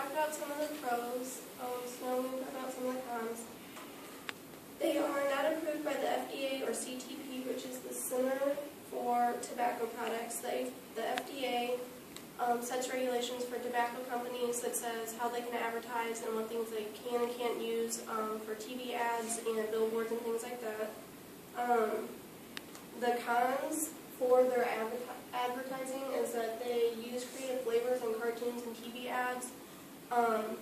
talked about some of the pros, so now I'm going to talk about some of the cons. They are not approved by the FDA or CTP, which is the Center for Tobacco Products. The FDA sets regulations for tobacco companies that says how they can advertise and what things they can and can't use for TV ads and billboards and things like that. The cons for their advertising is that they use creative flavors in cartoons and TV ads.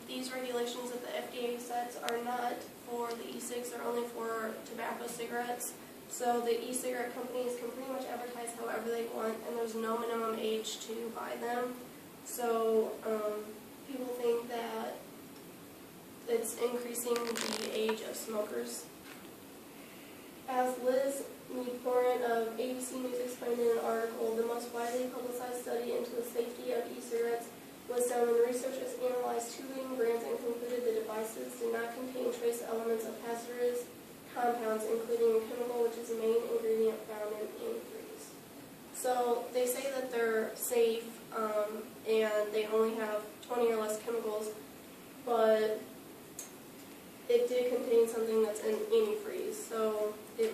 These regulations that the FDA sets are not for the e-cigs, they're only for tobacco cigarettes. So the e-cigarette companies can pretty much advertise however they want, and there's no minimum age to buy them. So people think that it's increasing the age of smokers. As Liz Neporin of ABC News explained in an article, the most widely publicized study into the safety of e-cigarettes was done when researchers analyzed 2 leading brands and concluded the devices did not contain trace elements of hazardous compounds, including a chemical which is the main ingredient found in antifreeze. So they say that they're safe and they only have 20 or less chemicals, but it did contain something that's in antifreeze, so it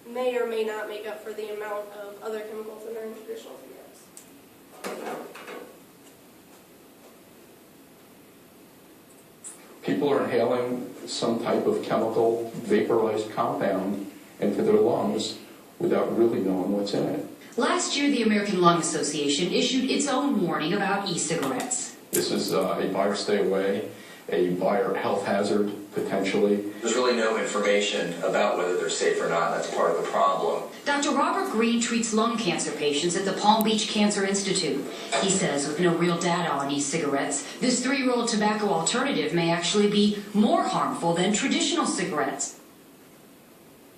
may or may not make up for the amount of other chemicals that are in traditional cigarettes. People are inhaling some type of chemical vaporized compound into their lungs without really knowing what's in it. Last year, the American Lung Association issued its own warning about e-cigarettes. This is a buyer stay away, a buyer health hazard, potentially. There's really no information about whether they're safe or not. That's part of the problem. Dr. Robert Green treats lung cancer patients at the Palm Beach Cancer Institute. He says with no real data on e-cigarettes, this 3-year-old tobacco alternative may actually be more harmful than traditional cigarettes.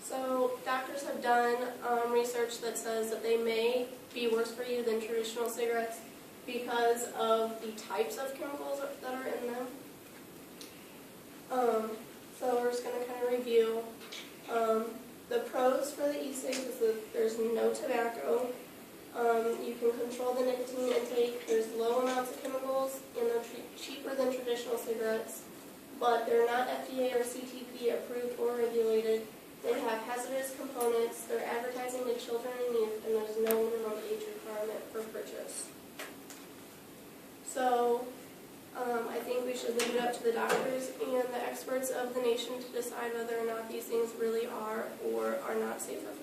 So doctors have done research that says that they may be worse for you than traditional cigarettes because of the types of chemicals that are in them. So we're just going to kind of review. The pros for the e-cigs is that there's no tobacco. You can control the nicotine intake. There's low amounts of chemicals, and they're cheaper than traditional cigarettes. But they're not FDA or CTP approved or regulated. They have hazardous components. They're advertising to children and youth, and there's no minimum age requirement for purchase. So I think we should leave it up to the doctors and the experts of the nation to decide whether or not these things really are or are not safe for